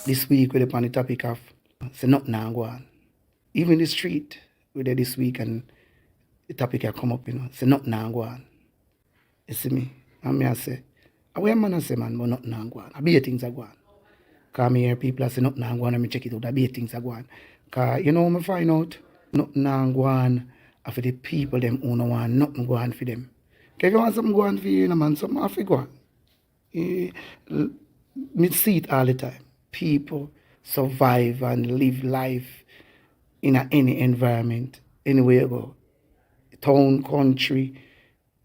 This week we're upon the topic of say nothing agwan. Even in the street, we're there this week and the topic will come up, say nothing agwan. You see me? And me I say, away man I say man, but nothing agwan. I be things agwan. Cause me hear people I say nothing agwan and me check it out, I be things agwan. Cause you know what I find out? Nothing agwan for the people them who no want nothing go on for them. Cause if you want something go on for you, man, something have to go on. Me see it all the time. People survive and live life in any environment, anywhere you go. Town, country,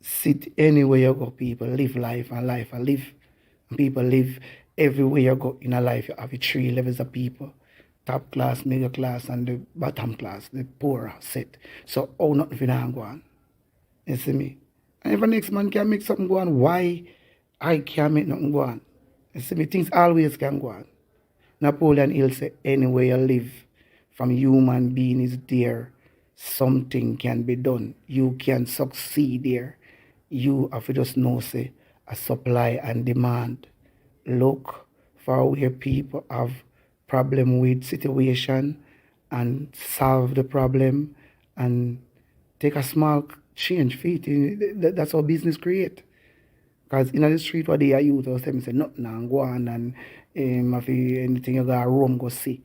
city, anywhere you go, people live life and live. And people live everywhere you go in a life. You have 3 levels of people. Top class, middle class, and the bottom class, the poorer set. So how nothing for them go on. You see me? And if a next man can make something go on, why I can't make nothing go on? You see me? Things always can go on. Napoleon Hill said, anywhere you live, from human being is there, something can be done. You can succeed there. You have to just know, say, a supply and demand. Look for where people have problem with situation and solve the problem and take a small change for it. That's how business create. Because in the street what they are youth, I was telling me, say, nothing and go on and if anything you got room, go see.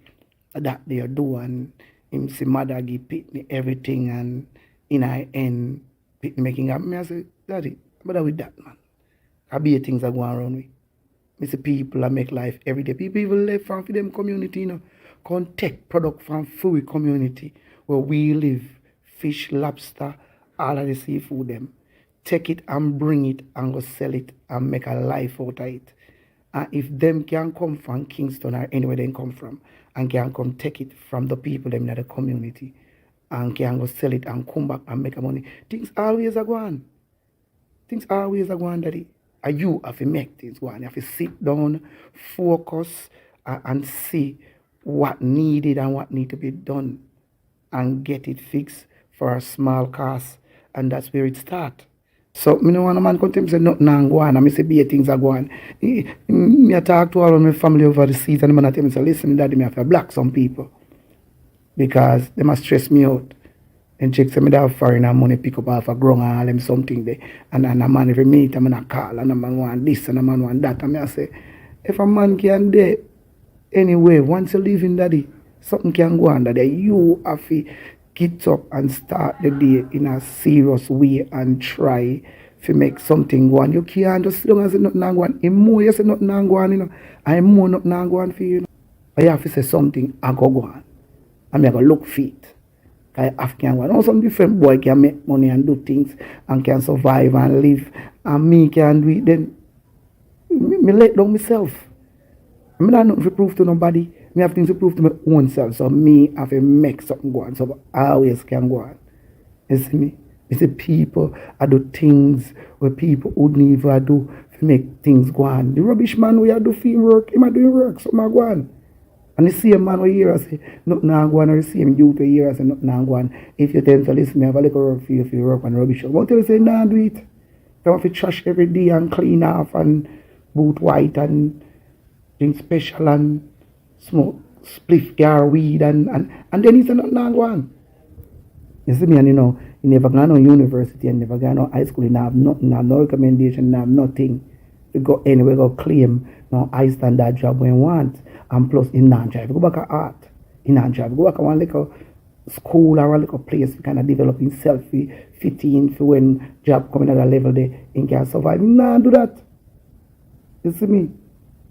That they do and him see mother give Pitney everything and in I end Pitney making up. Me I say, Daddy, but with that man. I be things are going around with. Me see people that make life every day. People even live from them community, Can take product from food community where we live, fish, lobster, all of the seafood them. Take it and bring it and go sell it and make a life out of it. And if them can come from Kingston or anywhere they come from and can come take it from the people them in the community and can go sell it and come back and make a money, things always are going. Things always are going, Daddy. And you have to make things go on. You have to sit down, focus, and see what needed and what need to be done and get it fixed for a small cost. And that's where it starts. So, me no want a man come to me say nothing and go on, and me say be things are going. Me I talk to all of my family over the seas, and the man tell me say, listen, Daddy, me have to block some people because they must stress me out. And check some of that foreigner money pick up off a ground and all them something there. And a man every minute I'm gonna call and a man want this and a man want that. And me I say, if a man can do anyway, once you live in Daddy, something can go on Daddy. You have to get up and start the day in a serious way and try to make something go on. You can't just sit down and say nothing and go on. The more you say nothing and go on, and more nothing and go on for you. But you have to say something and go on. And I go look for it. I have can go on. Some different boy can make money and do things and can survive and live. And me can do it. Then me let down myself. I don't have nothing to prove to nobody. I have things to prove to my own self. So me have to make something go on. So I always can go on. You see me? You see people I do things where people wouldn't even do to make things go on. The rubbish man we do for him work, he might do work, so I go on. And the same man we hear say nothing go on, or the same youth we hear say nothing go on. If you tell him to listen, I have a little work for you if you work on rubbish. But tell you say nah do it. You have to trash every day and clean off and boot white and drink special and smoke spliff yard weed and then he say nothing go on. You see me, and you never go to university and never go to high school, you have nothing, have no recommendation, you have nothing. You go anywhere, go claim no high standard job when you want. And plus, in non-drive, go back to art. In non-drive, go back to one little school or one little place to kind of develop himself, fit in for when job coming at a level there, and can survive. Nah, do that. You see me?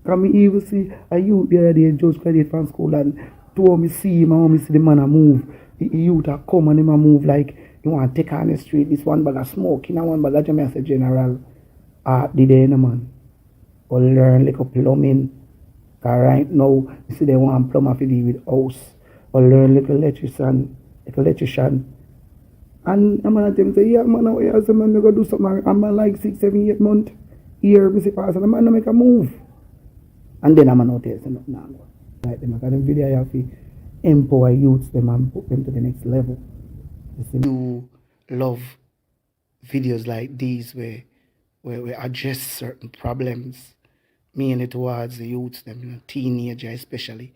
Can me even see a youth the other day, just graduate from school, and to me see him, and me see the man a move. The youth a come and him a move like you want to take on the street. This one bag of smoke, one bag of Jamaica general. Did they man? Or learn like a plumbing. Cause right now, you see they want plumber to deal with house. Or learn like electrician. And I'm gonna tell him say, yeah man, as a man we go do something. I'm like 6, 7, 8 months here, we see pass and the man make a move. And then I'm gonna tell you say nothing now. Like them, because them video you have to empower youths them and put them to the next level. You love videos like these where we address certain problems. mainly towards the youths, them, teenager especially.